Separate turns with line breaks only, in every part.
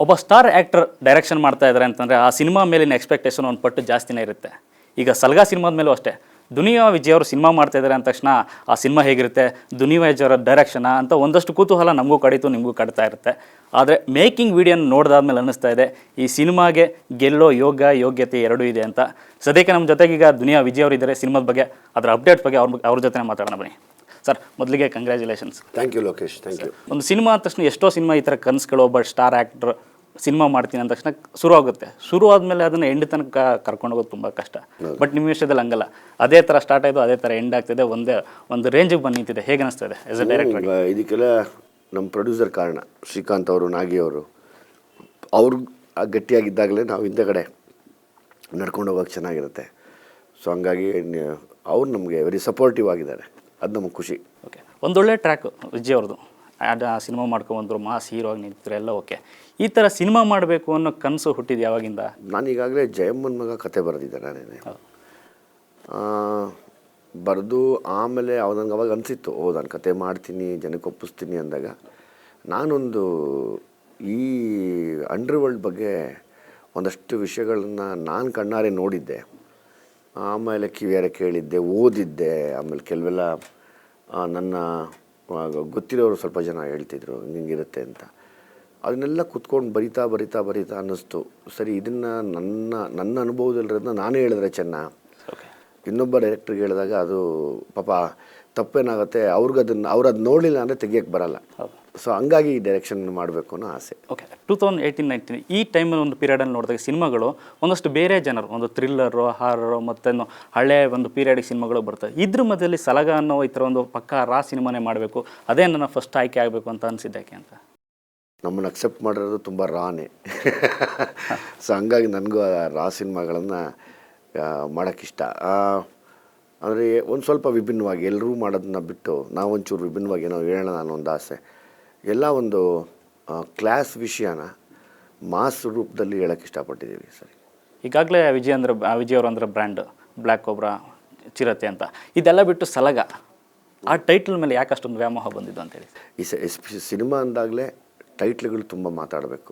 ಒಬ್ಬ star actor direction ಮಾಡ್ತಾ ಇದ್ದಾರೆ ಅಂತಂದರೆ ಆ ಸಿನಿಮಾ ಮೇಲಿನ ಎಕ್ಸ್ಪೆಕ್ಟೇಷನ್ ಒಂದು ಪಟ್ಟು ಜಾಸ್ತಿನೇ ಇರುತ್ತೆ. ಈಗ ಸಲ್ಗಾ ಸಿನಿಮಾದ ಮೇಲೂ ಅಷ್ಟೇ, ದುನಿಯಾ ವಿಜಯ್ ಅವರು ಸಿನಿಮಾ ಮಾಡ್ತಾ ಇದ್ದಾರೆ ಅಂದ ತಕ್ಷಣ ಆ ಸಿನಿಮಾ ಹೇಗಿರುತ್ತೆ, ದುನಿಯಾ ವಿಜಯ್ ಅವರ ಡೈರೆಕ್ಷನ ಅಂತ ಒಂದಷ್ಟು ಕುತೂಹಲ ನಮಗೂ ಕಡಿತು, ನಿಮಗೂ ಕಡಿತಾ ಇರುತ್ತೆ. ಆದರೆ ಮೇಕಿಂಗ್ ವಿಡಿಯೋನ ನೋಡಿದಾದ್ಮೇಲೆ ಅನ್ನಿಸ್ತಾ ಇದೆ ಈ ಸಿನಿಮಾಗೆ ಗೆಲ್ಲೋ ಯೋಗ್ಯತೆ ಎರಡೂ ಇದೆ ಅಂತ. ಸದ್ಯಕ್ಕೆ ನಮ್ಮ ಜೊತೆಗೆ ಈಗ ದುನಿಯಾ ವಿಜಯ್ ಅವರು ಇದ್ದಾರೆ. ಸಿನಿಮಾದ ಬಗ್ಗೆ, ಅದರ ಅಪ್ಡೇಟ್ಸ್ ಬಗ್ಗೆ ಅವ್ರ ಜೊತೆ ಮಾತಾಡೋಣ ಬನ್ನಿ. ಸರ್, ಮೊದಲಿಗೆ congratulations.
Thank you Lokesh, thank you.
ಒಂದು ಸಿನಿಮಾ ಅಂದ ತಕ್ಷಣ ಎಷ್ಟೋ ಸಿನಿಮಾ ಈ ಥರ ಕನಸುಗಳು, ಒಬ್ಬ ಸ್ಟಾರ್ ಆ್ಯಕ್ಟ್ರ್ ಸಿನಿಮಾ ಮಾಡ್ತೀನಿ ಅಂದ ತಕ್ಷಣ ಶುರು ಆಗುತ್ತೆ. ಶುರು ಆದಮೇಲೆ ಅದನ್ನು ಎಂಡ್ ತನಕ ಕರ್ಕೊಂಡು ಹೋಗೋದು ತುಂಬ ಕಷ್ಟ. ಬಟ್ ನಿಮ್ಮ ವಿಷಯದಲ್ಲಿ ಹಂಗಲ್ಲ, ಅದೇ ಥರ ಸ್ಟಾರ್ಟ್ ಆಯಿತು, ಅದೇ ಥರ ಎಂಡ್ ಆಗ್ತಿದೆ, ಒಂದು ರೇಂಜಿಗೆ ಬಂದು ನಿಂತಿದೆ. ಹೇಗೆ ಅನಿಸ್ತಾ ಇದೆ ಆಸ್ ಎ ಡೈರೆಕ್ಟರ್?
ಇದಕ್ಕೆಲ್ಲ ನಮ್ಮ ಪ್ರೊಡ್ಯೂಸರ್ ಕಾರಣ, ಶ್ರೀಕಾಂತ್ ಅವರು, ನಾಗಿ ಅವರು. ಅವ್ರು ಗಟ್ಟಿಯಾಗಿದ್ದಾಗಲೇ ನಾವು ಹಿಂದೆಗಡೆ ನಡ್ಕೊಂಡು ಹೋಗೋಕೆ ಚೆನ್ನಾಗಿರುತ್ತೆ. ಸೊ ಹಂಗಾಗಿ ಅವ್ರು ನಮಗೆ ವೆರಿ ಸಪೋರ್ಟಿವ್ ಆಗಿದ್ದಾರೆ, ಅದು ನಮಗೆ ಖುಷಿ.
ಓಕೆ, ಒಂದೊಳ್ಳೆ ಟ್ರ್ಯಾಕ್ ವಿಜಯ್ ಅವ್ರದ್ದು. ಸಿನಿಮಾ ಮಾಡ್ಕೊಂಬಂದ್ರು, ಮಾಸ್ ಹೀರೋ ಆಗಿ ನಿಂತಿದ್ರು, ಎಲ್ಲ ಓಕೆ. ಈ ಥರ ಸಿನಿಮಾ ಮಾಡಬೇಕು ಅನ್ನೋ ಕನಸು ಹುಟ್ಟಿದ್ದು ಯಾವಾಗಿಂದ?
ನಾನು ಈಗಾಗಲೇ ಜಯಮ್ಮನ ಮಗ ಕತೆ ಬರೆದಿದ್ದೆ ನಾನೇನೆ. ಬರೆದು ಆಮೇಲೆ ನನಗೆ ಅವಾಗ ಅನಿಸಿತ್ತು, ನಾನು ಕತೆ ಮಾಡ್ತೀನಿ, ಜನಕ್ಕೆ ಒಪ್ಪಿಸ್ತೀನಿ ಅಂದಾಗ ನಾನೊಂದು ಈ ಅಂಡರ್ವರ್ಲ್ಡ್ ಬಗ್ಗೆ ಒಂದಷ್ಟು ವಿಷಯಗಳನ್ನ ನಾನು ಕಣ್ಣಾರೆ ನೋಡಿದ್ದೆ. ಆಮೇಲೆ ಕಿವಿಯಾರೆ ಕೇಳಿದ್ದೆ, ಓದಿದ್ದೆ. ಆಮೇಲೆ ಕೆಲವೆಲ್ಲ ನನ್ನ ಗೊತ್ತಿರೋರು ಸ್ವಲ್ಪ ಜನ ಹೇಳ್ತಿದ್ರು ಹಿಂಗಿರುತ್ತೆ ಅಂತ. ಅದನ್ನೆಲ್ಲ ಕುತ್ಕೊಂಡು ಬರಿತಾ ಅನ್ನಿಸ್ತು, ಸರಿ ಇದನ್ನು ನನ್ನ ಅನುಭವದಲ್ಲಿರೋದನ್ನ ನಾನೇ ಹೇಳಿದ್ರೆ ಚೆನ್ನ. ಇನ್ನೊಬ್ಬ ಡೈರೆಕ್ಟ್ರಿಗೆ ಹೇಳಿದಾಗ ಅದು ಪಾಪ ತಪ್ಪೇನಾಗುತ್ತೆ, ಅವ್ರು ಅದು ನೋಡಲಿಲ್ಲ ಅಂದರೆ ತೆಗಿಯೋಕ್ಕೆ ಬರಲ್ಲ. ಸೊ ಹಂಗಾಗಿ ಈ ಡೈರೆಕ್ಷನ್ ಮಾಡಬೇಕು ಅನ್ನೋ ಆಸೆ.
ಓಕೆ, 2018-19 ಈ ಟೈಮಲ್ಲಿ ಒಂದು ಪೀರಿಯಡಲ್ಲಿ ನೋಡಿದಾಗ ಸಿನಿಮಾಗಳು ಒಂದಷ್ಟು ಬೇರೆ ಜನರು, ಒಂದು ಥ್ರಿಲ್ಲರು, ಹಾರರು ಮತ್ತು ಹಳೆ ಒಂದು ಪೀರಿಯಡಿಗೆ ಸಿನಿಮಾಗಳು ಬರ್ತವೆ. ಇದ್ರ ಮಧ್ಯದಲ್ಲಿ ಸಲಗ ಅನ್ನೋ ಈ ಥರ ಒಂದು ಪಕ್ಕಾ ರಾ ಸಿನಿಮಾನೇ ಮಾಡಬೇಕು, ಅದೇ ನನ್ನ ಫಸ್ಟ್ ಆಯ್ಕೆ ಆಗಬೇಕು ಅಂತ ಅನಿಸಿದ್ದಕ್ಕೆ ಅಂತ.
ನಮ್ಮನ್ನು ಅಕ್ಸೆಪ್ಟ್ ಮಾಡಿರೋದು ತುಂಬ ರಾನೇ. ಸೊ ಹಂಗಾಗಿ ನನಗೂ ರಾ ಸಿನಿಮಾಗಳನ್ನು ಮಾಡೋಕ್ಕಿಷ್ಟ. ಅಂದರೆ ಒಂದು ಸ್ವಲ್ಪ ವಿಭಿನ್ನವಾಗಿ ಎಲ್ಲರೂ ಮಾಡೋದನ್ನ ಬಿಟ್ಟು ನಾವೊಂಚೂರು ವಿಭಿನ್ನವಾಗಿ ಏನೋ ಹೇಳೋಣ ಅನ್ನೋ ಒಂದು ಆಸೆ. ಎಲ್ಲ ಒಂದು ಕ್ಲಾಸ್ ವಿಷಯನ ಮಾಸ್ ರೂಪದಲ್ಲಿ ಹೇಳೋಕ್ಕೆ ಇಷ್ಟಪಟ್ಟಿದ್ದೀವಿ. ಸರಿ,
ಈಗಾಗಲೇ ವಿಜಯ್ ಅವರು ಅಂದರೆ ಬ್ರ್ಯಾಂಡ್, ಬ್ಲ್ಯಾಕ್ ಕೋಬ್ರಾ, ಚಿರತೆ ಅಂತ ಇದೆಲ್ಲ ಬಿಟ್ಟು ಸಲಗ ಆ ಟೈಟ್ಲ್ ಮೇಲೆ ಯಾಕೆ ಅಷ್ಟೊಂದು ವ್ಯಾಮೋಹ ಬಂದಿದ್ದು ಅಂತೇಳಿ?
ಈ ಸಿನಿಮಾ ಅಂದಾಗಲೇ ಟೈಟ್ಲ್ಗಳು ತುಂಬ ಮಾತಾಡಬೇಕು.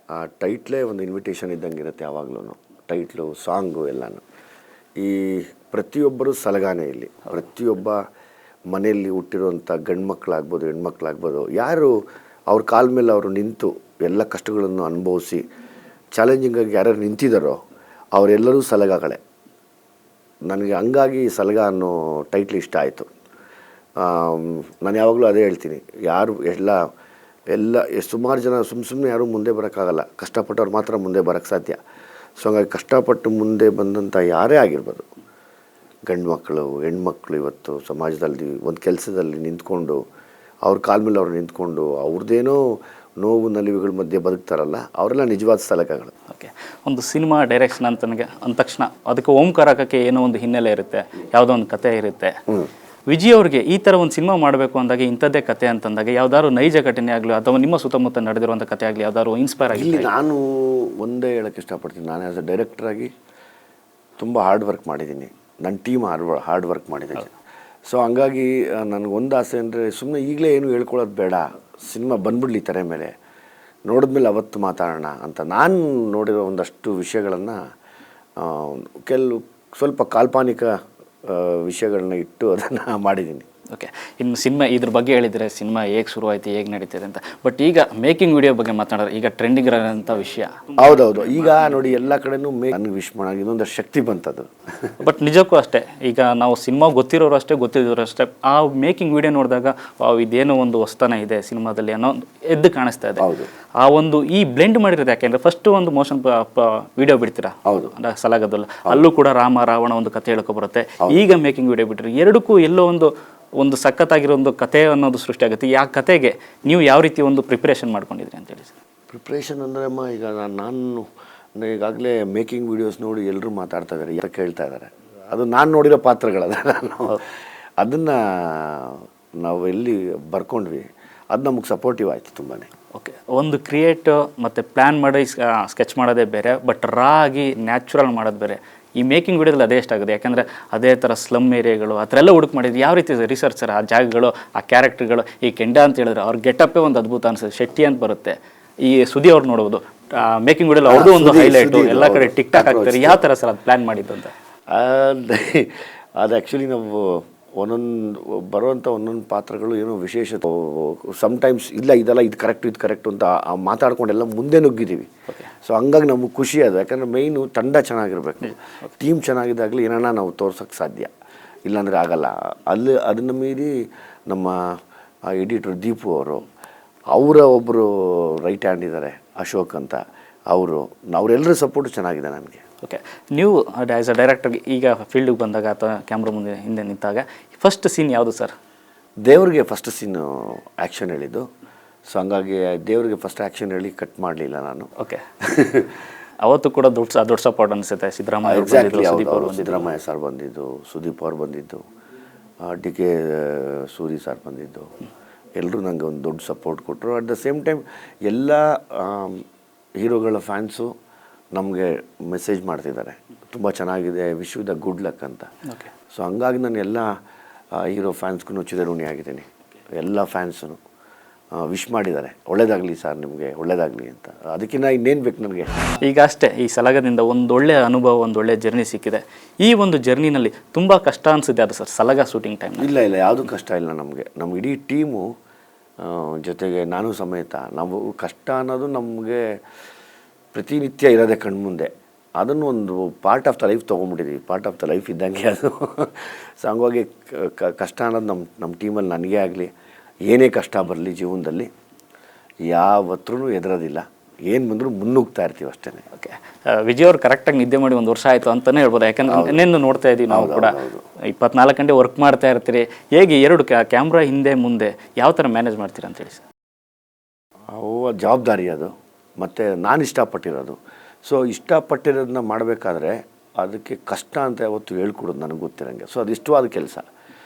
ಆ ಟೈಟ್ಲೇ ಒಂದು ಇನ್ವಿಟೇಷನ್ ಇದ್ದಂಗೆ ಇರುತ್ತೆ ಯಾವಾಗಲೂ. ಟೈಟ್ಲು, ಸಾಂಗು ಎಲ್ಲನೂ. ಈ ಪ್ರತಿಯೊಬ್ಬರು ಸಲಗಾನೇ ಇಲ್ಲಿ. ಪ್ರತಿಯೊಬ್ಬ ಮನೆಯಲ್ಲಿ ಹುಟ್ಟಿರುವಂಥ ಗಂಡು ಮಕ್ಕಳಾಗ್ಬೋದು, ಹೆಣ್ಮಕ್ಳಾಗ್ಬೋದು, ಯಾರು ಅವ್ರ ಕಾಲ ಮೇಲೆ ಅವರು ನಿಂತು ಎಲ್ಲ ಕಷ್ಟಗಳನ್ನು ಅನುಭವಿಸಿ ಚಾಲೆಂಜಿಂಗಾಗಿ ಯಾರ್ಯಾರು ನಿಂತಿದ್ದಾರೋ ಅವರೆಲ್ಲರೂ ಸಲಗಾಗಳೇ. ನನಗೆ ಹಂಗಾಗಿ ಸಲಗ ಅನ್ನೋ ಟೈಟ್ಲ್ ಇಷ್ಟ ಆಯಿತು. ನಾನು ಯಾವಾಗಲೂ ಅದೇ ಹೇಳ್ತೀನಿ, ಯಾರು ಎಲ್ಲ ಸುಮಾರು ಜನ ಸುಮ್ಮನೆ ಯಾರೂ ಮುಂದೆ ಬರೋಕ್ಕಾಗಲ್ಲ, ಕಷ್ಟಪಟ್ಟವ್ರು ಮಾತ್ರ ಮುಂದೆ ಬರೋಕ್ಕೆ ಸಾಧ್ಯ. ಸೊ ಹಂಗಾಗಿ ಕಷ್ಟಪಟ್ಟು ಮುಂದೆ ಬಂದಂಥ ಯಾರೇ ಆಗಿರ್ಬೋದು, ಗಂಡು ಮಕ್ಕಳು, ಹೆಣ್ಮಕ್ಳು, ಇವತ್ತು ಸಮಾಜದಲ್ಲಿ ಒಂದು ಕೆಲಸದಲ್ಲಿ ನಿಂತ್ಕೊಂಡು ಅವ್ರ ಕಾಲ ಮೇಲೆ ಅವ್ರು ನಿಂತ್ಕೊಂಡು ಅವ್ರದ್ದೇನೋ ನೋವು ನಲಿವುಗಳ ಮಧ್ಯೆ ಬದುಕ್ತಾರಲ್ಲ, ಅವರೆಲ್ಲ ನಿಜವಾದ ಸಲಕಗಳು.
ಓಕೆ, ಒಂದು ಸಿನಿಮಾ ಡೈರೆಕ್ಷನ್ ಅಂದ ತಕ್ಷಣ ಅದಕ್ಕೆ ಓಂಕಾರ ಹಾಕೋಕ್ಕೆ ಏನೋ ಒಂದು ಹಿನ್ನೆಲೆ ಇರುತ್ತೆ, ಯಾವುದೋ ಒಂದು ಕತೆ ಇರುತ್ತೆ. ವಿಜಯ್ ಅವ್ರಿಗೆ ಈ ಥರ ಒಂದು ಸಿನಿಮಾ ಮಾಡಬೇಕು ಅಂದಾಗ, ಇಂಥದ್ದೇ ಕತೆ ಅಂತಂದಾಗ ಯಾವ್ದಾದ್ರು ನೈಜ ಘಟನೆ ಆಗಲಿ ಅಥವಾ ನಿಮ್ಮ ಸುತ್ತಮುತ್ತ ನಡೆದಿರುವಂಥ ಕತೆ ಆಗಲಿ ಯಾವ್ದಾದ್ರು ಇನ್ಸ್ಪೈರ್ ಆಗಿ?
ಇಲ್ಲಿ ನಾನು ಒಂದೇ ಹೇಳೋಕ್ಕೆ ಇಷ್ಟಪಡ್ತೀನಿ, ನಾನು ಆ್ಯಸ್ ಅ ಡೈರೆಕ್ಟ್ರಾಗಿ ತುಂಬ ಹಾರ್ಡ್ ವರ್ಕ್ ಮಾಡಿದ್ದೀನಿ, ನನ್ನ ಟೀಮ್ ಹಾರ್ಡ್ ವರ್ಕ್ ಮಾಡಿದ್ದೀನಿ. ಸೊ ಹಂಗಾಗಿ ನನಗೊಂದು ಆಸೆ ಅಂದರೆ ಸುಮ್ಮನೆ ಈಗಲೇ ಏನು ಹೇಳ್ಕೊಳ್ಳೋದು ಬೇಡ, ಸಿನಿಮಾ ಬಂದ್ಬಿಡ್ಲಿ ತೆರೆ ಮೇಲೆ, ನೋಡಿದ್ಮೇಲೆ ಅವತ್ತು ಮಾತಾಡೋಣ ಅಂತ ನಾನು ನೋಡಿರೋ ಒಂದಷ್ಟು ವಿಷಯಗಳನ್ನು ಸ್ವಲ್ಪ ಕಾಲ್ಪನಿಕ ವಿಷಯಗಳನ್ನ ಇಟ್ಟು ಅದನ್ನು ಮಾಡಿದ್ದೀನಿ.
ಓಕೆ, ಇನ್ನು ಸಿನಿಮಾ ಇದ್ರ ಬಗ್ಗೆ ಹೇಳಿದರೆ ಸಿನಿಮಾ ಹೇಗೆ ಶುರುವಾಯಿತು, ಹೇಗೆ ನಡೀತಿದೆ ಅಂತ. ಬಟ್ ಈಗ ಮೇಕಿಂಗ್ ವಿಡಿಯೋ ಬಗ್ಗೆ ಮಾತನಾಡೋರು, ಈಗ ಟ್ರೆಂಡಿಂಗ್ ಇರೋಂಥ ವಿಷಯ.
ಹೌದೌದು, ಈಗ ನೋಡಿ ಎಲ್ಲ ಕಡೆನೂ ನನಗೆ ವಿಶ್ ಮಾಡೋದು ಇನ್ನೊಂದು ಶಕ್ತಿ ಬಂತದು.
ಬಟ್ ನಿಜಕ್ಕೂ ಅಷ್ಟೇ, ಈಗ ನಾವು ಸಿನಿಮಾ ಗೊತ್ತಿರೋರು ಅಷ್ಟೇ, ಗೊತ್ತಿರೋರು ಅಷ್ಟೇ, ಆ ಮೇಕಿಂಗ್ ವಿಡಿಯೋ ನೋಡಿದಾಗ ಇದೇನೋ ಒಂದು ಹೊಸ್ತನ ಇದೆ ಸಿನಿಮಾದಲ್ಲಿ ಅನ್ನೋ ಎದ್ದು ಕಾಣಿಸ್ತಾ ಇದೆ.
ಹೌದು,
ಆ ಒಂದು ಈ ಬ್ಲೆಂಡ್ ಮಾಡಿರೋದು ಯಾಕೆಂದರೆ ಫಸ್ಟ್ ಒಂದು ಮೋಷನ್ ವಿಡಿಯೋ ಬಿಡ್ತೀರಾ,
ಹೌದು,
ಸಲಗದಲ್ಲ, ಅಲ್ಲೂ ಕೂಡ ರಾಮ ರಾವಣ ಒಂದು ಕತೆ ಹೇಳ್ಕೊ ಬರುತ್ತೆ. ಈಗ ಮೇಕಿಂಗ್ ವಿಡಿಯೋ ಬಿಟ್ಟರೆ ಎರಡಕ್ಕೂ ಎಲ್ಲೋ ಒಂದು ಸಖತ್ತಾಗಿರೋ ಒಂದು ಕತೆ ಅನ್ನೋದು ಸೃಷ್ಟಿಯಾಗುತ್ತೆ. ಆ ಕತೆಗೆ ನೀವು ಯಾವ ರೀತಿ ಒಂದು ಪ್ರಿಪ್ರೇಷನ್ ಮಾಡ್ಕೊಂಡಿದ್ರಿ ಅಂತೇಳಿ?
ಪ್ರಿಪ್ರೇಷನ್ ಅಂದರೆ ಈಗ ನಾನು ಈಗಾಗಲೇ ಮೇಕಿಂಗ್ ವೀಡಿಯೋಸ್ ನೋಡಿ ಎಲ್ಲರೂ ಮಾತಾಡ್ತಾ ಇದ್ದಾರೆ, ಯಾರು ಕೇಳ್ತಾ ಇದ್ದಾರೆ, ಅದು ನಾನು ನೋಡಿರೋ ಪಾತ್ರಗಳದ, ಅದನ್ನು ನಾವು ಎಲ್ಲಿ ಬರ್ಕೊಂಡ್ವಿ, ಅದು ನಮಗೆ ಸಪೋರ್ಟಿವ್ ಆಯಿತು ತುಂಬಾ.
ಓಕೆ, ಒಂದು ಕ್ರಿಯೇಟ್ ಮತ್ತು ಪ್ಲ್ಯಾನ್ ಮಾಡಿ ಸ್ಕೆಚ್ ಮಾಡೋದೇ ಬೇರೆ, ಬಟ್ ರಾ ಆಗಿ ನ್ಯಾಚುರಲ್ ಮಾಡೋದು ಬೇರೆ. ಈ ಮೇಕಿಂಗ್ ವಿಡಿಯೋದಲ್ಲಿ ಅದೇ ಎಷ್ಟಾಗುತ್ತೆ, ಯಾಕಂದರೆ ಅದೇ ಥರ ಸ್ಲಮ್ ಏರಿಯಾಗಳು ಆ ಥರ ಎಲ್ಲ ಹುಡುಕ್ ಮಾಡಿದ್ದು. ಯಾವ ರೀತಿ ರಿಸರ್ಚರ್ ಆ ಜಾಗಗಳು, ಆ ಕ್ಯಾರೆಕ್ಟರ್ಗಳು, ಈ ಕೆಂಡ ಅಂತ ಹೇಳಿದ್ರೆ ಅವ್ರ ಗೆಟಪ್ಪೇ ಒಂದು ಅದ್ಭುತ ಅನಿಸುತ್ತೆ, ಶೆಟ್ಟಿ ಅಂತ ಬರುತ್ತೆ. ಈ ಸುದಿ ಅವ್ರು ನೋಡ್ಬೋದು ಮೇಕಿಂಗ್ ವಿಡಿಯೋ ಅವ್ರದ್ದು ಒಂದು ಹೈಲೈಟ್ ಎಲ್ಲ ಕಡೆ ಟಿಕ್ ಟಾಕ್ ಆಗ್ತಾರೆ. ಯಾವ ಥರ ಸರ್ ಅದು ಪ್ಲಾನ್ ಮಾಡಿದ್ದು ಅಂತ?
ಅದು ಆ್ಯಕ್ಚುಲಿ ನಾವು ಒಂದೊಂದು ಬರುವಂಥ ಒಂದೊಂದು ಪಾತ್ರಗಳು ಏನೋ ವಿಶೇಷ ಸಮ್ಟೈಮ್ಸ್ ಇದೆಲ್ಲ ಇದು ಕರೆಕ್ಟು ಅಂತ ಮಾತಾಡ್ಕೊಂಡೆಲ್ಲ ಮುಂದೆ ನುಗ್ಗಿದ್ದೀವಿ. ಸೊ ಹಂಗಾಗಿ ನಮಗೆ ಖುಷಿ ಅದು, ಯಾಕಂದರೆ ಮೇಯ್ನು ತಂಡ ಚೆನ್ನಾಗಿರ್ಬೇಕು, ಟೀಮ್ ಚೆನ್ನಾಗಿದ್ದಾಗಲಿ ಏನನ್ನ ನಾವು ತೋರ್ಸೋಕ್ಕೆ ಸಾಧ್ಯ, ಇಲ್ಲಾಂದರೆ ಆಗಲ್ಲ. ಅದನ್ನು ಮೀರಿ ನಮ್ಮ ಎಡಿಟರ್ ದೀಪು ಅವರ ಒಬ್ಬರು ರೈಟ್ ಹ್ಯಾಂಡ್ ಇದ್ದಾರೆ ಅಶೋಕ್ ಅಂತ, ಅವರೆಲ್ಲರ ಸಪೋರ್ಟ್ ಚೆನ್ನಾಗಿದೆ ನನಗೆ.
ಓಕೆ, ನೀವು ಆ್ಯಸ್ ಅ ಡೈರೆಕ್ಟರ್ಗೆ ಈಗ ಫೀಲ್ಡಿಗೆ ಬಂದಾಗ ಅಥವಾ ಕ್ಯಾಮ್ರಾ ಹಿಂದೆ ನಿಂತಾಗ ಫಸ್ಟ್ ಸೀನ್ ಯಾವುದು ಸರ್?
ದೇವ್ರಿಗೆ ಫಸ್ಟ್ ಸೀನು ಆ್ಯಕ್ಷನ್ ಹೇಳಿದ್ದು. ಸೊ ಹಂಗಾಗಿ ದೇವ್ರಿಗೆ ಫಸ್ಟ್ ಆ್ಯಕ್ಷನ್ ಹೇಳಿ ಕಟ್ ಮಾಡಲಿಲ್ಲ ನಾನು.
ಓಕೆ ಅವತ್ತು ಕೂಡ ದೊಡ್ಡ ಸಪೋರ್ಟ್ ಅನಿಸುತ್ತೆ.
ಸಿದ್ದರಾಮಯ್ಯ ಸರ್ ಬಂದಿದ್ದು, ಸುದೀಪ್ ಅವ್ರು ಬಂದಿದ್ದು, ಡಿ ಕೆ ಸೂರಿ ಸರ್ ಬಂದಿದ್ದು, ಎಲ್ಲರೂ ನನಗೆ ಒಂದು ದೊಡ್ಡ ಸಪೋರ್ಟ್ ಕೊಟ್ಟರು. ಅಟ್ ದ ಸೇಮ್ ಟೈಮ್ ಎಲ್ಲ ಹೀರೋಗಳ ಫ್ಯಾನ್ಸು ನಮಗೆ ಮೆಸೇಜ್ ಮಾಡ್ತಿದ್ದಾರೆ, ತುಂಬ ಚೆನ್ನಾಗಿದೆ, wish you the good luck ಅಂತ. ಸೊ ಹಂಗಾಗಿ ನಾನು ಎಲ್ಲ ಹೀರೋ ಫ್ಯಾನ್ಸ್ಗೂ ಚಿರಋಣಿ ಆಗಿದ್ದೀನಿ. ಎಲ್ಲ ಫ್ಯಾನ್ಸು ವಿಶ್ ಮಾಡಿದ್ದಾರೆ, ಒಳ್ಳೇದಾಗಲಿ ಸರ್, ನಿಮಗೆ ಒಳ್ಳೇದಾಗಲಿ ಅಂತ. ಅದಕ್ಕಿಂತ ಇನ್ನೇನು ಬೇಕು ನನಗೆ? ಈಗ
ಅಷ್ಟೇ, ಈ ಸಲಗದಿಂದ ಒಂದೊಳ್ಳೆ ಅನುಭವ, ಒಂದೊಳ್ಳೆ ಜರ್ನಿ ಸಿಕ್ಕಿದೆ. ಈ ಒಂದು ಜರ್ನಿನಲ್ಲಿ ತುಂಬ ಕಷ್ಟ ಅನಿಸಿದೆ ಅದು ಸರ್ ಸಲಗ ಶೂಟಿಂಗ್ ಟೈಮ್?
ಇಲ್ಲ ಯಾವುದೂ ಕಷ್ಟ ಇಲ್ಲ ನಮಗೆ. ನಮ್ಮ ಇಡೀ ಟೀಮು ಜೊತೆಗೆ ನಾನು ಸಮೇತ, ನಾವು ಕಷ್ಟ ಅನ್ನೋದು ನಮಗೆ ಪ್ರತಿನಿತ್ಯ ಇರೋದೇ ಕಣ್ಮುಂದೆ. ಅದನ್ನು ಒಂದು ಪಾರ್ಟ್ ಆಫ್ ದ ಲೈಫ್ ತೊಗೊಂಡ್ಬಿಟ್ಟಿದ್ದೀವಿ, ಪಾರ್ಟ್ ಆಫ್ ದ ಲೈಫ್ ಇದ್ದಂಗೆ ಅದು. ಸೊ ಹಂಗಾಗಿ ಕಷ್ಟ ಅನ್ನೋದು ನಮ್ಮ ಟೀಮಲ್ಲಿ ನನಗೇ ಆಗಲಿ, ಏನೇ ಕಷ್ಟ ಬರಲಿ ಜೀವನದಲ್ಲಿ ಯಾವತ್ತೂ ಹೆದರೋದಿಲ್ಲ, ಏನು ಬಂದರೂ ಮುನ್ನುಗ್ತಾ ಇರ್ತೀವಿ ಅಷ್ಟೇ.
ಓಕೆ, ವಿಜಯ್ ಅವ್ರು ಕರೆಕ್ಟಾಗಿ ನಿದ್ದೆ ಮಾಡಿ 1 ವರ್ಷ ಆಯಿತು ಅಂತಲೇ ಹೇಳ್ಬೋದು. ಯಾಕಂದ್ರೆ ಇನ್ನೇನು ನೋಡ್ತಾ ಇದ್ದೀವಿ ನಾವು ಕೂಡ 24 ಗಂಟೆ ವರ್ಕ್ ಮಾಡ್ತಾ ಇರ್ತೀರಿ. ಹೇಗೆ 2 ಕ್ಯಾಮ್ರಾ ಹಿಂದೆ ಮುಂದೆ ಯಾವ ಥರ ಮ್ಯಾನೇಜ್ ಮಾಡ್ತೀರಾ ಅಂತೇಳಿ ಸರ್?
ಜವಾಬ್ದಾರಿ ಅದು, ಮತ್ತು ನಾನು ಇಷ್ಟಪಟ್ಟಿರೋದು. ಸೊ ಇಷ್ಟಪಟ್ಟಿರೋದನ್ನ ಮಾಡಬೇಕಾದ್ರೆ ಅದಕ್ಕೆ ಕಷ್ಟ ಅಂತ ಯಾವತ್ತು ಹೇಳ್ಕೊಡೋದು ನನಗೆ ಗೊತ್ತಿರೋಂಗೆ. ಸೊ ಅದು ಇಷ್ಟವಾದ ಕೆಲಸ.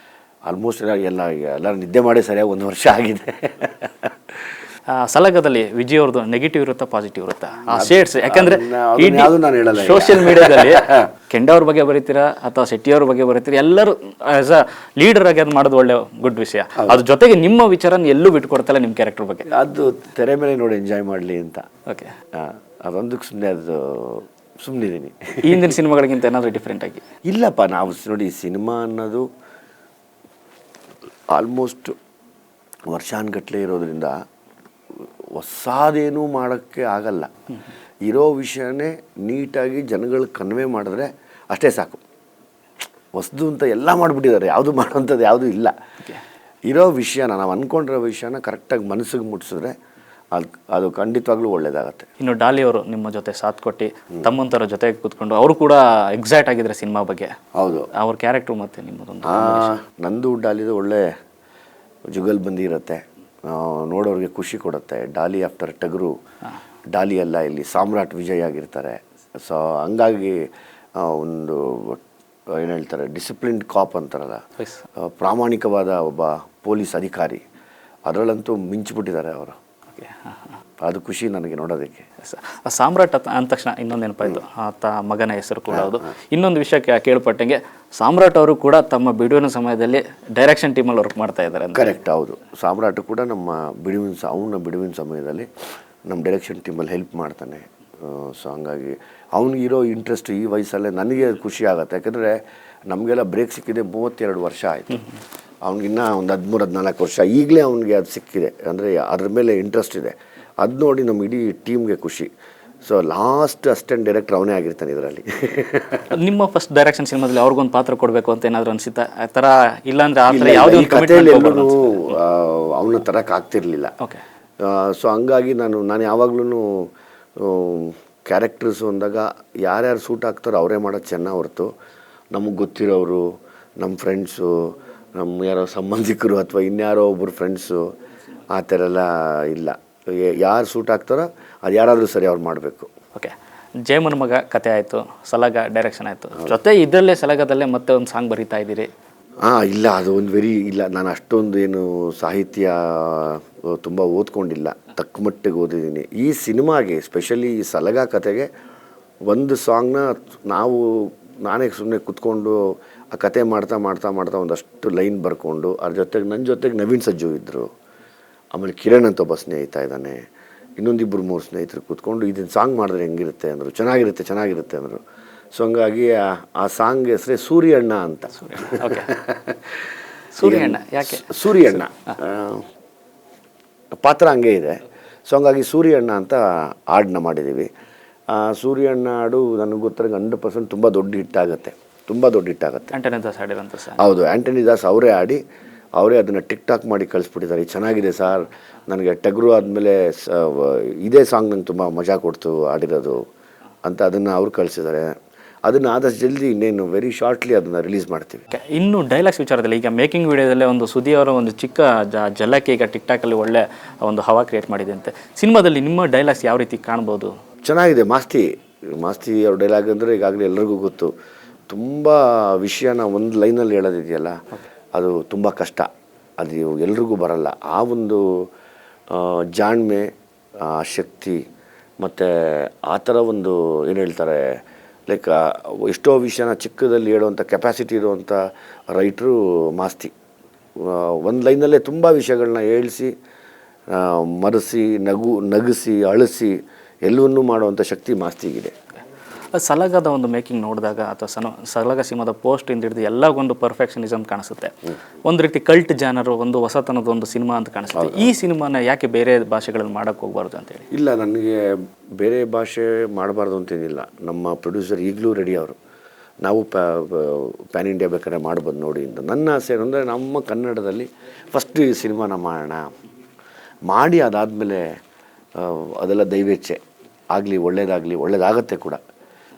ಆಲ್ಮೋಸ್ಟ್ ಎಲ್ಲರೂ ನಿದ್ದೆ ಮಾಡಿ ಸರಿಯಾಗಿ 1 ವರ್ಷ ಆಗಿದೆ.
ಸಲಗದಲ್ಲಿ ವಿಜಯ್ ಅವ್ರದ್ದು ನೆಗೆಟಿವ್ ಇರುತ್ತಾ ಪಾಸಿಟಿವ್ ಇರುತ್ತಾ ಆ ಶೇಡ್ಸ್? ಯಾಕಂದ್ರೆ
ನಾನು ಹೇಳಲ್ಲ,
ಸೋಷಿಯಲ್ ಮೀಡಿಯಾದಲ್ಲಿ ಕೆಂಡವ್ರ ಬಗ್ಗೆ ಬರೀತೀರಾ ಅಥವಾ ಶೆಟ್ಟಿಯವ್ರ ಬಗ್ಗೆ ಬರೀತೀರಾ, ಎಲ್ಲರೂ ಆಸ್ ಅ ಲೀಡರ್ ಆಗಿ ಅದು ಮಾಡೋದು ಒಳ್ಳೆ ಗುಡ್ ವಿಷಯ. ಅದ್ರ ಜೊತೆಗೆ ನಿಮ್ಮ ವಿಚಾರನ ಎಲ್ಲೂ ಬಿಟ್ಕೊಡ್ತಲ್ಲ ನಿಮ್ಮ ಕ್ಯಾರೆಕ್ಟರ್ ಬಗ್ಗೆ.
ಅದು ತೆರೆ ಮೇಲೆ ನೋಡಿ ಎಂಜಾಯ್ ಮಾಡಲಿ ಅಂತ.
ಓಕೆ,
ಅದೊಂದಕ್ಕೆ ಸುಮ್ಮನಿದ್ದೀನಿ.
ಹಿಂದಿನ ಸಿನಿಮಾಗಳಿಗಿಂತ ಏನಾದರೂ ಡಿಫ್ರೆಂಟ್ ಆಗಿ?
ಇಲ್ಲಪ್ಪ, ನಾವು ನೋಡಿ ಸಿನಿಮಾ ಅನ್ನೋದು ಆಲ್ಮೋಸ್ಟ್ ವರ್ಷಾನುಗಟ್ಟಲೆ ಇರೋದ್ರಿಂದ ಹೊಸದೇನೂ ಮಾಡೋಕ್ಕೆ ಆಗಲ್ಲ. ಇರೋ ವಿಷಯನೇ ನೀಟಾಗಿ ಜನಗಳಿಗೆ ಕನ್ವೆ ಮಾಡಿದ್ರೆ ಅಷ್ಟೇ ಸಾಕು. ಹೊಸದು ಅಂತ ಎಲ್ಲ ಮಾಡಿಬಿಟ್ಟಿದ್ದಾರೆ, ಯಾವುದು ಮಾಡೋವಂಥದ್ದು ಯಾವುದೂ ಇಲ್ಲ. ಇರೋ ವಿಷಯನ, ನಾವು ಅಂದ್ಕೊಂಡಿರೋ ವಿಷಯನ ಕರೆಕ್ಟಾಗಿ ಮನಸ್ಸಿಗೆ ಮುಟ್ಟಿಸಿದ್ರೆ ಅದು ಖಂಡಿತವಾಗ್ಲೂ ಒಳ್ಳೇದಾಗತ್ತೆ.
ಇನ್ನು ಡಾಲಿ ಅವರು ನಿಮ್ಮ ಜೊತೆ ಸಾಥ್ ಕೊಟ್ಟು ತಮ್ಮಂತರ ಜೊತೆಗೆ ಕೂತ್ಕೊಂಡು ಅವರು ಕೂಡ ಎಕ್ಸೈಟ್ ಆಗಿದ್ರೆ ಸಿನಿಮಾ ಬಗ್ಗೆ.
ಹೌದು,
ಅವ್ರ ಕ್ಯಾರೆಕ್ಟ್ರು ಮತ್ತು ನಿಮ್ಮದೊಂದು
ನಂದು ಡಾಲಿದು ಒಳ್ಳೆ ಜುಗಲ್ ಬಂದಿರುತ್ತೆ, ನೋಡೋರಿಗೆ ಖುಷಿ ಕೊಡುತ್ತೆ. ಡಾಲಿ ಆಫ್ಟರ್ ಟಗರು, ಡಾಲಿ ಎಲ್ಲ ಇಲ್ಲಿ ಸಾಮ್ರಾಟ್ ವಿಜಯ್ ಆಗಿರ್ತಾರೆ. ಸೊ ಹಂಗಾಗಿ ಒಂದು ಏನು ಹೇಳ್ತಾರೆ, ಡಿಸಿಪ್ಲಿನ್ಡ್ ಕಾಪ್ ಅಂತಾರಲ್ಲ, ಪ್ರಾಮಾಣಿಕವಾದ ಒಬ್ಬ ಪೊಲೀಸ್ ಅಧಿಕಾರಿ, ಅದರಲ್ಲಂತೂ ಮಿಂಚಿಬಿಟ್ಟಿದ್ದಾರೆ ಅವರು. ಅದು ಖುಷಿ ನನಗೆ ನೋಡೋದಕ್ಕೆ.
ಸಾಮ್ರಾಟ್ ಅಂದ ತಕ್ಷಣ ಇನ್ನೊಂದು ನೆನಪಾಯಿತು, ಆತ ಮಗನ ಹೆಸರು ಕೂಡ ಹೌದು. ಇನ್ನೊಂದು ವಿಷಯಕ್ಕೆ ಕೇಳ್ಪಟ್ಟಂಗೆ ಸಾಮ್ರಾಟ್ ಅವರು ಕೂಡ ತಮ್ಮ ಬಿಡುವಿನ ಸಮಯದಲ್ಲಿ ಡೈರೆಕ್ಷನ್ ಟೀಮಲ್ಲಿ ವರ್ಕ್ ಮಾಡ್ತಾ ಇದ್ದಾರೆ.
ಕರೆಕ್ಟ್, ಹೌದು. ಸಾಮ್ರಾಟ್ ಕೂಡ ನಮ್ಮ ಅವನ ಬಿಡುವಿನ ಸಮಯದಲ್ಲಿ ನಮ್ಮ ಡೈರೆಕ್ಷನ್ ಟೀಮಲ್ಲಿ ಹೆಲ್ಪ್ ಮಾಡ್ತಾನೆ. ಸೊ ಹಂಗಾಗಿ ಅವನಿಗಿರೋ ಇಂಟ್ರೆಸ್ಟ್ ಈ ವಯಸ್ಸಲ್ಲೇ ನನಗೆ ಖುಷಿ ಆಗುತ್ತೆ. ಯಾಕಂದರೆ ನಮಗೆಲ್ಲ ಬ್ರೇಕ್ ಸಿಕ್ಕಿದೆ 32 ವರ್ಷ ಆಯಿತು, ಅವ್ನಿಗಿನ್ನ ಒಂದು 13-14 ವರ್ಷ ಈಗಲೇ ಅವನಿಗೆ ಅದು ಸಿಕ್ಕಿದೆ. ಅಂದರೆ ಅದ್ರ ಮೇಲೆ ಇಂಟ್ರೆಸ್ಟ್ ಇದೆ. ಅದು ನೋಡಿ ನಮ್ಮ ಇಡೀ ಟೀಮ್ಗೆ ಖುಷಿ. ಸೊ ಲಾಸ್ಟ್ ಅಸಿಸ್ಟೆಂಟ್ ಡೈರೆಕ್ಟರ್ ಅವನೇ ಆಗಿರ್ತಾನೆ ಇದರಲ್ಲಿ.
ನಿಮ್ಮ ಫಸ್ಟ್ ಡೈರೆಕ್ಷನ್ ಸಿನಿಮಾದಲ್ಲಿ ಅವ್ರಿಗೊಂದು ಪಾತ್ರ ಕೊಡಬೇಕು ಅಂತ ಏನಾದರೂ ಅನಿಸುತ್ತಾ ಆ ಥರ? ಇಲ್ಲಾಂದರೆ
ಈ ಕಥೆಯಲ್ಲಿ ಎಲ್ಲರೂ ಅವನ ತರಕ್ಕೆ ಆಗ್ತಿರ್ಲಿಲ್ಲ.
ಓಕೆ,
ಸೊ ಹಂಗಾಗಿ ನಾನು ಯಾವಾಗ್ಲೂ ಕ್ಯಾರೆಕ್ಟರ್ಸು ಅಂದಾಗ ಯಾರ್ಯಾರು ಸೂಟ್ ಆಗ್ತಾರೋ ಅವರೇ ಮಾಡೋದು ಚೆನ್ನಾಗಿ ಹೊರತು ನಮಗೆ ಗೊತ್ತಿರೋರು, ನಮ್ಮ ಫ್ರೆಂಡ್ಸು, ನಮ್ಮ ಯಾರೋ ಸಂಬಂಧಿಕರು ಅಥವಾ ಇನ್ಯಾರೋ ಒಬ್ಬರು ಫ್ರೆಂಡ್ಸು ಆ ಥರ ಎಲ್ಲ ಇಲ್ಲ. ಯಾರು ಸೂಟ್ ಆಗ್ತಾರೋ ಅದು ಯಾರಾದರೂ ಸರಿ ಅವ್ರು ಮಾಡಬೇಕು.
ಓಕೆ, ಜಯಮನ್ ಮಗ ಕತೆ ಆಯಿತು, ಸಲಗ ಡೈರೆಕ್ಷನ್ ಆಯಿತು, ಜೊತೆ ಇದರಲ್ಲೇ ಸಲಗದಲ್ಲೇ ಮತ್ತೆ ಒಂದು ಸಾಂಗ್ ಬರೀತಾ ಇದ್ದೀರಿ.
ಇಲ್ಲ, ಅದು ಒಂದು ಇಲ್ಲ, ನಾನು ಅಷ್ಟೊಂದು ಏನು ಸಾಹಿತ್ಯ ತುಂಬ ಓದ್ಕೊಂಡಿಲ್ಲ, ತಕ್ಕ ಮಟ್ಟಿಗೆ ಓದಿದ್ದೀನಿ. ಈ ಸಿನಿಮಾಗೆ ಸ್ಪೆಷಲಿ ಈ ಸಲಗ ಕತೆಗೆ ಒಂದು ಸಾಂಗ್ನ ನಾನೇ ಸುಮ್ಮನೆ ಕೂತ್ಕೊಂಡು ಆ ಕತೆ ಮಾಡ್ತಾ ಒಂದಷ್ಟು ಲೈನ್ ಬರ್ಕೊಂಡು, ಅದ್ರ ಜೊತೆಗೆ ನನ್ನ ಜೊತೆಗೆ ನವೀನ್ ಸಜ್ಜು ಇದ್ದರು, ಆಮೇಲೆ ಕಿರಣ್ ಅಂತ ಒಬ್ಬ ಸ್ನೇಹಿತ ಇದ್ದಾನೆ, ಇನ್ನೊಂದಿಬ್ಬರು 3 ಸ್ನೇಹಿತರು ಕೂತ್ಕೊಂಡು ಇದನ್ನು ಸಾಂಗ್ ಮಾಡಿದ್ರೆ ಹೆಂಗಿರುತ್ತೆ ಅಂದರು. ಚೆನ್ನಾಗಿರುತ್ತೆ ಅಂದರು. ಸೊ ಹಂಗಾಗಿ ಆ ಸಾಂಗ್ ಹೆಸರೇ ಸೂರ್ಯಣ್ಣ ಅಂತ.
ಓಕೆ, ಸೂರ್ಯಣ್ಣ ಯಾಕೆ?
ಸೂರ್ಯಣ್ಣ ಪಾತ್ರ ಹಂಗೆ ಇದೆ. ಸೊ ಹಂಗಾಗಿ ಸೂರ್ಯಣ್ಣ ಅಂತ ಹಾಡನ್ನ ಮಾಡಿದ್ದೀವಿ. ಸೂರ್ಯಣ್ಣ ಹಾಡು ನನಗೆ ಗೊತ್ತಿರೋ 100% ತುಂಬ ದೊಡ್ಡ ಹಿಟ್ಟಾಗುತ್ತೆ.
ಆಂಟನಿ ದಾಸ್ ಹಾಡಿರೋಂಥ ಸಾಂಗ್.
ಹೌದು, ಆಂಟನಿ ದಾಸ್ ಅವರೇ ಹಾಡಿ ಅವರೇ ಅದನ್ನು ಟಿಕ್ಟಾಕ್ ಮಾಡಿ ಕಳಿಸ್ಬಿಟ್ಟಿದ್ದಾರೆ. ಚೆನ್ನಾಗಿದೆ ಸರ್, ನನಗೆ ಟಗರು ಆದಮೇಲೆ ಇದೇ ಸಾಂಗ್ ನಂಗೆ ತುಂಬ ಮಜಾ ಕೊಡ್ತು ಹಾಡಿರೋದು ಅಂತ ಅದನ್ನು ಅವ್ರು ಕಳಿಸಿದ್ದಾರೆ. ಅದನ್ನು ಆದಷ್ಟು ಜಲ್ದಿ ಇನ್ನೇನು ವೆರಿ ಶಾರ್ಟ್ಲಿ ಅದನ್ನು ರಿಲೀಸ್ ಮಾಡ್ತೀವಿ.
ಇನ್ನು ಡೈಲಾಗ್ಸ್ ವಿಚಾರದಲ್ಲಿ ಈಗ ಮೇಕಿಂಗ್ ವಿಡಿಯೋದಲ್ಲೇ ಒಂದು ಸುದಿ ಅವರ ಒಂದು ಚಿಕ್ಕ ಜಲಕ್ಕೆ ಈಗ ಟಿಕ್ಟಾಕಲ್ಲಿ ಒಳ್ಳೆ ಒಂದು ಹವಾ ಕ್ರಿಯೇಟ್ ಮಾಡಿದೆ ಅಂತೆ. ಸಿನಿಮಾದಲ್ಲಿ ನಿಮ್ಮ ಡೈಲಾಗ್ಸ್ ಯಾವ ರೀತಿ ಕಾಣ್ಬೋದು?
ಚೆನ್ನಾಗಿದೆ. ಮಾಸ್ತಿ ಅವ್ರ ಡೈಲಾಗ್ ಅಂದರೆ ಈಗಾಗಲೇ ಎಲ್ಲರಿಗೂ ಗೊತ್ತು. ತುಂಬ ವಿಷಯನ ಒಂದು ಲೈನಲ್ಲಿ ಹೇಳೋದಿದೆಯಲ್ಲ, ಅದು ತುಂಬ ಕಷ್ಟ. ಅದು ಎಲ್ರಿಗೂ ಬರಲ್ಲ. ಆ ಒಂದು ಜಾಣ್ಮೆ, ಶಕ್ತಿ ಮತ್ತು ಆ ಥರ ಒಂದು ಏನು ಹೇಳ್ತಾರೆ, ಲೈಕ್ ಎಷ್ಟೋ ವಿಷಯನ ಚಿಕ್ಕದಲ್ಲಿ ಹೇಳುವಂಥ ಕೆಪಾಸಿಟಿ ಇರುವಂಥ ರೈಟ್ರು ಮಾಸ್ತಿ. ಒಂದು ಲೈನಲ್ಲೇ ತುಂಬ ವಿಷಯಗಳನ್ನ ಹೇಳಿಸಿ ಮರೆಸಿ ನಗಿಸಿ ಅಳಿಸಿ ಎಲ್ಲವನ್ನೂ ಮಾಡುವಂಥ ಶಕ್ತಿ ಮಾಸ್ತಿಗಿದೆ.
ಸಲಗದ ಒಂದು ಮೇಕಿಂಗ್ ನೋಡಿದಾಗ ಅಥವಾ ಸಲಗ ಸಿನಿಮಾದ ಪೋಸ್ಟ್ ಇಂದ ಹಿಡಿದು ಎಲ್ಲಗೊಂದು ಪರ್ಫೆಕ್ಷನಿಸಮ್ ಕಾಣಿಸುತ್ತೆ. ಒಂದು ರೀತಿ ಕಲ್ಟ್ ಜಾನರು, ಒಂದು ಹೊಸತನದ ಒಂದು ಸಿನಿಮಾ ಅಂತ ಕಾಣಿಸುತ್ತೆ. ಈ ಸಿನಿಮಾನ ಯಾಕೆ ಬೇರೆ ಭಾಷೆಗಳಲ್ಲಿ ಮಾಡೋಕ್ಕೆ ಹೋಗ್ಬಾರ್ದು ಅಂತೇಳಿ?
ಇಲ್ಲ, ನನಗೆ ಬೇರೆ ಭಾಷೆ ಮಾಡಬಾರ್ದು ಅಂತೇನಿಲ್ಲ. ನಮ್ಮ ಪ್ರೊಡ್ಯೂಸರ್ ಈಗಲೂ ರೆಡಿ ಅವರು. ನಾವು ಪ್ಯಾನ್ ಇಂಡಿಯಾ ಬೇಕಾದ್ರೆ ಮಾಡ್ಬೋದು ನೋಡಿ ಅಂತ. ನನ್ನ ಆಸೆ ಏನಂದರೆ ನಮ್ಮ ಕನ್ನಡದಲ್ಲಿ ಫಸ್ಟ್ ಈ ಸಿನಿಮಾನ ಮಾಡಿ ಅದಾದಮೇಲೆ ಅದೆಲ್ಲ ದೈವೇಚ್ಛೆ ಆಗಲಿ, ಒಳ್ಳೇದಾಗತ್ತೆ ಕೂಡ.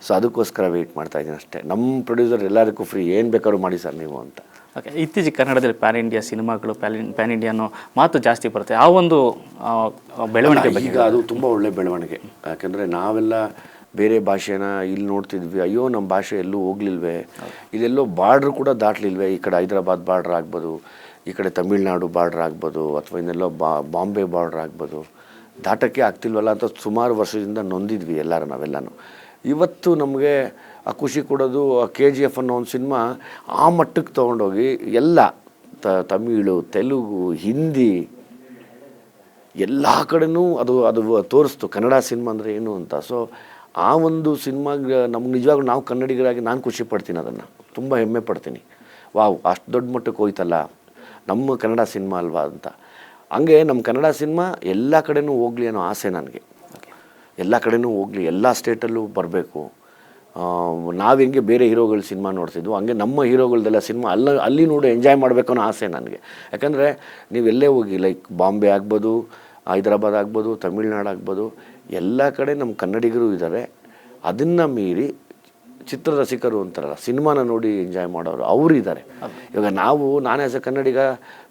ಸೊ ಅದಕ್ಕೋಸ್ಕರ ವೆಯ್ಟ್ ಮಾಡ್ತಾಯಿದ್ದೀನಿ ಅಷ್ಟೇ. ನಮ್ಮ ಪ್ರೊಡ್ಯೂಸರ್ ಎಲ್ಲರಿಗೂ ಫ್ರೀ, ಏನು ಬೇಕಾದ್ರೂ ಮಾಡಿ ಸರ್ ನೀವು ಅಂತ.
ಓಕೆ, ಇತ್ತೀಚೆಗೆ ಕನ್ನಡದಲ್ಲಿ ಪ್ಯಾನ್ ಇಂಡಿಯಾ ಸಿನಿಮಾಗಳು ಪ್ಯಾನ್ ಇಂಡಿಯಾ ಅನ್ನೋ ಮಾತು ಜಾಸ್ತಿ ಬರುತ್ತೆ. ಆ ಒಂದು ಬೆಳವಣಿಗೆ ಬಗ್ಗೆ
ಈಗ ಅದು ತುಂಬ ಒಳ್ಳೆ ಬೆಳವಣಿಗೆ. ಯಾಕೆಂದರೆ ನಾವೆಲ್ಲ ಬೇರೆ ಭಾಷೆನ ಇಲ್ಲಿ ನೋಡ್ತಿದ್ವಿ, ಅಯ್ಯೋ ನಮ್ಮ ಭಾಷೆ ಎಲ್ಲೂ ಹೋಗ್ಲಿಲ್ವೇ, ಇದೆಲ್ಲೋ ಬಾರ್ಡ್ರ್ ಕೂಡ ದಾಟ್ಲಿಲ್ವೇ. ಈ ಕಡೆ ಹೈದರಾಬಾದ್ ಬಾರ್ಡ್ರ್ ಆಗ್ಬೋದು, ಈ ಕಡೆ ತಮಿಳ್ನಾಡು ಬಾರ್ಡ್ರ್ ಆಗ್ಬೋದು, ಅಥವಾ ಇನ್ನೆಲ್ಲೋ ಬಾಂಬೆ ಬಾರ್ಡ್ರ್ ಆಗ್ಬೋದು, ದಾಟಕ್ಕೆ ಆಗ್ತಿಲ್ವಲ್ಲ ಅಂತ ಸುಮಾರು ವರ್ಷದಿಂದ ನೊಂದಿದ್ವಿ ನಾವೆಲ್ಲನೂ. ಇವತ್ತು ನಮಗೆ ಆ ಖುಷಿ ಕೊಡೋದು KGF ಅನ್ನೋ ಒಂದು ಸಿನಿಮಾ ಆ ಮಟ್ಟಕ್ಕೆ ತೊಗೊಂಡೋಗಿ ಎಲ್ಲ ತಮಿಳು, ತೆಲುಗು, ಹಿಂದಿ ಎಲ್ಲ ಕಡೆನೂ ಅದು ತೋರಿಸ್ತು ಕನ್ನಡ ಸಿನಿಮಾ ಅಂದರೆ ಏನು ಅಂತ. ಸೊ ಆ ಒಂದು ಸಿನಿಮಾಗೆ ನಮ್ಗೆ ನಿಜವಾಗ್ಲೂ ನಾವು ಕನ್ನಡಿಗರಾಗಿ ನಾನು ಖುಷಿ ಪಡ್ತೀನಿ, ಅದನ್ನು ತುಂಬ ಹೆಮ್ಮೆ ಪಡ್ತೀನಿ. ವಾವ್, ಅಷ್ಟು ದೊಡ್ಡ ಮಟ್ಟಕ್ಕೆ ಹೋಯ್ತಲ್ಲ ನಮ್ಮ ಕನ್ನಡ ಸಿನಿಮಾ ಅಲ್ವಾ ಅಂತ. ಹಂಗೆ ನಮ್ಮ ಕನ್ನಡ ಸಿನಿಮಾ ಎಲ್ಲ ಕಡೆನೂ ಹೋಗಲಿ ಅನ್ನೋ ಆಸೆ ನನಗೆ. ಎಲ್ಲ ಕಡೆನೂ ಹೋಗಲಿ, ಎಲ್ಲ ಸ್ಟೇಟಲ್ಲೂ ಬರಬೇಕು. ನಾವು ಹೆಂಗೆ ಬೇರೆ ಹೀರೋಗಳ ಸಿನಿಮಾ ನೋಡ್ತಿದ್ವು ಹಂಗೆ ನಮ್ಮ ಹೀರೋಗಳ್ದೆಲ್ಲ ಸಿನಿಮಾ ಅಲ್ಲಿ ನೋಡಿ ಎಂಜಾಯ್ ಮಾಡಬೇಕು ಅನ್ನೋ ಆಸೆ ನನಗೆ. ಯಾಕಂದರೆ ನೀವೆಲ್ಲೇ ಹೋಗಿ, ಲೈಕ್ ಬಾಂಬೆ ಆಗ್ಬೋದು, ಹೈದರಾಬಾದ್ ಆಗ್ಬೋದು, ತಮಿಳ್ನಾಡು ಆಗ್ಬೋದು, ಎಲ್ಲ ಕಡೆ ನಮ್ಮ ಕನ್ನಡಿಗರು ಇದ್ದಾರೆ. ಅದನ್ನು ಮೀರಿ ಚಿತ್ರರಸಿಕರು ಅಂತಾರಲ್ಲ, ಸಿನಿಮಾನ ನೋಡಿ ಎಂಜಾಯ್ ಮಾಡೋರು ಅವರು ಇದ್ದಾರೆ. ಇವಾಗ ನಾನು ಆ್ಯಸ್ ಎ ಕನ್ನಡಿಗ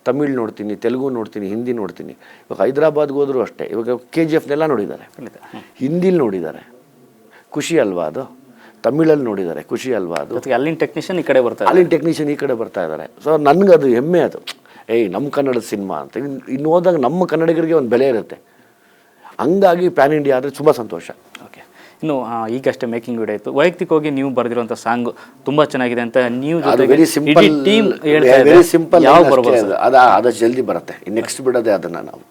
ತಮಿಳ್ ನೋಡ್ತೀನಿ, ತೆಲುಗು ನೋಡ್ತೀನಿ, ಹಿಂದಿ ನೋಡ್ತೀನಿ. ಇವಾಗ ಹೈದರಾಬಾದ್ಗೆ ಹೋದರೂ ಅಷ್ಟೇ. ಇವಾಗ KGFನೆಲ್ಲ ನೋಡಿದ್ದಾರೆ, ಹಿಂದಿಲಿ ನೋಡಿದ್ದಾರೆ, ಖುಷಿ ಅಲ್ವಾ ಅದು. ತಮಿಳಲ್ಲಿ ನೋಡಿದ್ದಾರೆ, ಖುಷಿ ಅಲ್ವಾ ಅದು.
ಅಲ್ಲಿನ ಟೆಕ್ನಿಷಿಯನ್ ಈ ಕಡೆ ಬರ್ತಾ ಇದ್ದಾರೆ. ಸೊ ನನಗದು ಹೆಮ್ಮೆ ಅದು. ನಮ್ಮ ಕನ್ನಡದ ಸಿನಿಮಾ ಅಂತ ಇನ್ನು ಹೋದಾಗ ನಮ್ಮ ಕನ್ನಡಿಗರಿಗೆ ಒಂದು ಬೆಲೆ ಇರುತ್ತೆ. ಹಂಗಾಗಿ ಪ್ಯಾನ್ ಇಂಡಿಯಾ ಆದರೆ ತುಂಬ ಸಂತೋಷ. ಓಕೆ, ಇನ್ನು ಈಗಷ್ಟೇ ಮೇಕಿಂಗ್ ವಿಡಿಯೋ ಇತ್ತು. ವೈಯಕ್ತಿಕವಾಗಿ ನೀವು ಬರೆದಿರುವಂಥ ಸಾಂಗ್ ತುಂಬ ಚೆನ್ನಾಗಿದೆ ಅಂತ ನೀವು ಟೀಮ್
ಆದಷ್ಟು ಜಲ್ದಿ ಬರುತ್ತೆ. ನೆಕ್ಸ್ಟ್ ಬಿಡೋದೇ ಅದನ್ನು ನಾವು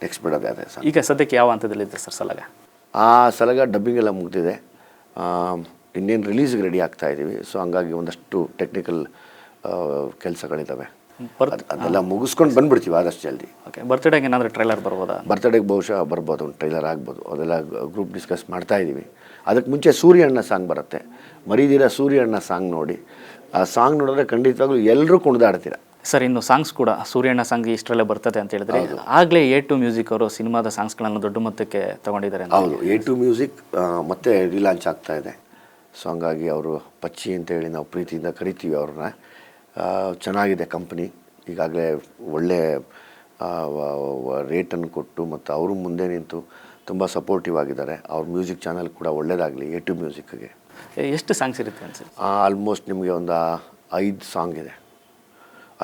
ನೆಕ್ಸ್ಟ್ ಬಿಡೋದೇ ಅದೇ.
ಈಗ ಸದ್ಯಕ್ಕೆ ಯಾವ ಹಂತದಲ್ಲಿದೆ ಸರ್ ಸಲಗ?
ಆ ಸಲಗ ಡಬ್ಬಿಂಗ್ ಎಲ್ಲ ಮುಗಿದಿದೆ, ಇನ್ನೇನು ರಿಲೀಸ್ಗೆ ರೆಡಿ ಆಗ್ತಾ ಇದ್ದೀವಿ. ಸೊ ಹಂಗಾಗಿ ಒಂದಷ್ಟು ಟೆಕ್ನಿಕಲ್ ಕೆಲಸಗಳಿದ್ದಾವೆ, ಅದೆಲ್ಲ ಮುಗಿಸ್ಕೊಂಡು ಬಂದುಬಿಡ್ತೀವಿ ಆದಷ್ಟು ಜಲ್ದಿ.
ಓಕೆ, ಬರ್ತ್ಡೇಗೆ ಏನಾದರೂ ಟ್ರೈಲರ್ ಬರ್ಬೋದಾ?
ಬರ್ತ್ಡೇಗೆ ಬಹುಶಃ ಬರ್ಬೋದು, ಒಂದು ಟ್ರೈಲರ್ ಆಗ್ಬೋದು. ಅದೆಲ್ಲ ಗ್ರೂಪ್ ಡಿಸ್ಕಸ್ ಮಾಡ್ತಾಯಿದ್ದೀವಿ. ಅದಕ್ಕೆ ಮುಂಚೆ ಸೂರ್ಯಣ್ಣ ಸಾಂಗ್ ಬರುತ್ತೆ, ಮರೀದಿರ ಸೂರ್ಯಣ್ಣ ಸಾಂಗ್ ನೋಡಿ. ಆ ಸಾಂಗ್ ನೋಡಿದ್ರೆ ಖಂಡಿತವಾಗ್ಲೂ ಎಲ್ಲರೂ ಕುಣಿದಾಡ್ತೀರ.
ಸರ್, ಇನ್ನು ಸಾಂಗ್ಸ್ ಕೂಡ ಸೂರ್ಯಣ್ಣ ಸಾಂಗ್ ಇಷ್ಟರಲ್ಲೇ ಬರ್ತದೆ ಅಂತ ಹೇಳಿದ್ರೆ, ಆಗಲೇ A2 ಮ್ಯೂಸಿಕ್ ಅವರು ಸಿನಿಮಾದ ಸಾಂಗ್ಸ್ಗಳನ್ನು ದೊಡ್ಡ ಮೊತ್ತಕ್ಕೆ ತಗೊಂಡಿದ್ದಾರೆ.
ಹೌದು, A2 ಮ್ಯೂಸಿಕ್ ಮತ್ತೆ ರೀಲಾಂಚ್ ಆಗ್ತಾ ಇದೆ. ಸೊ ಹಂಗಾಗಿ ಅವರು ಪಚ್ಚಿ ಅಂತೇಳಿ ನಾವು ಪ್ರೀತಿಯಿಂದ ಕರಿತೀವಿ ಅವ್ರನ್ನ. ಚೆನ್ನಾಗಿದೆ ಕಂಪ್ನಿ, ಈಗಾಗಲೇ ಒಳ್ಳೆ ರೇಟನ್ನು ಕೊಟ್ಟು ಮತ್ತು ಅವರು ಮುಂದೆ ನಿಂತು ತುಂಬ ಸಪೋರ್ಟಿವ್ ಆಗಿದ್ದಾರೆ. ಅವ್ರ ಮ್ಯೂಸಿಕ್ ಚಾನಲ್ ಕೂಡ ಒಳ್ಳೆಯದಾಗಲಿ. A2 ಮ್ಯೂಸಿಕ್ಗೆ
ಎಷ್ಟು ಸಾಂಗ್ಸ್ ಇರುತ್ತೆ ಅನ್ಸುತ್ತೆ?
ಆಲ್ಮೋಸ್ಟ್ ನಿಮಗೆ ಒಂದು 5 ಸಾಂಗ್ ಇದೆ.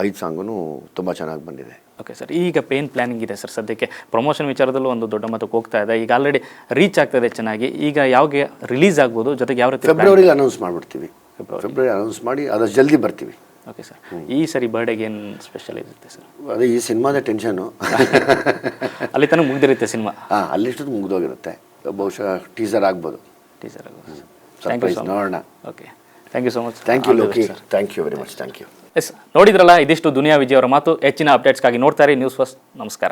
5 ಸಾಂಗೂ ತುಂಬ ಚೆನ್ನಾಗಿ ಬಂದಿದೆ.
ಓಕೆ ಸರ್, ಈಗ ಪೇನ್ ಪ್ಲಾನಿಂಗ್ ಇದೆ ಸರ್ ಸದ್ಯಕ್ಕೆ. ಪ್ರಮೋಷನ್ ವಿಚಾರದಲ್ಲೂ ಒಂದು ದೊಡ್ಡ ಮಟ್ಟಕ್ಕೆ ಹೋಗ್ತಾ ಇದೆ. ಈಗ ಆಲ್ರೆಡಿ ರೀಚ್ ಆಗ್ತಾಯಿದೆ ಚೆನ್ನಾಗಿ. ಈಗ ಯಾವಾಗ ರಿಲೀಸ್ ಆಗ್ಬೋದು, ಜೊತೆಗೆ ಯಾವ ರೀತಿ?
ಫೆಬ್ರವರಿಗೆ ಅನೌನ್ಸ್ ಮಾಡಿಬಿಡ್ತೀವಿ. ಫೆಬ್ರವರಿ ಅನೌನ್ಸ್ ಮಾಡಿ ಅದಷ್ಟು ಜಲ್ದಿ ಬರ್ತೀವಿ.
ಓಕೆ ಸರ್, ಈ ಸರಿ ಬರ್ಡೇಗೆ ಏನು ಸ್ಪೆಷಲ್ ಇರುತ್ತೆ ಸರ್?
ಅದೇ ಈ ಸಿನಿಮಾದ ಟೆನ್ಷನು.
ಅಲ್ಲಿ ತನಕ ಮುಗ್ದಿರುತ್ತೆ ಸಿನಿಮಾ?
ಹಾಂ, ಅಲ್ಲಿಷ್ಟೊತ್ತು ಮುಗಿದೋಗಿರುತ್ತೆ. ಬಹುಶಃ ಟೀಸರ್ ಆಗ್ಬೋದು.
ಟೀಸರ್ ಆಗೋದು.
ಸರ್ಪ್ರೈಸ್ ನೋಡೋಣ.
Okay, thank you so much.
Thank you Loki, thank you very much, thank you.
Yes, ನೋಡಿದ್ರಲ್ಲ, ಇದಿಷ್ಟು ದುನಿಯಾ ವಿಜಯ್ ಅವರ ಮಾತು. ಹೆಚ್ಚಿನ ಅಪ್ಡೇಟ್ಸ್ಗಾಗಿ ನೋಡ್ತಾರೆ ನ್ಯೂಸ್ ಫಸ್ಟ್. ನಮಸ್ಕಾರ.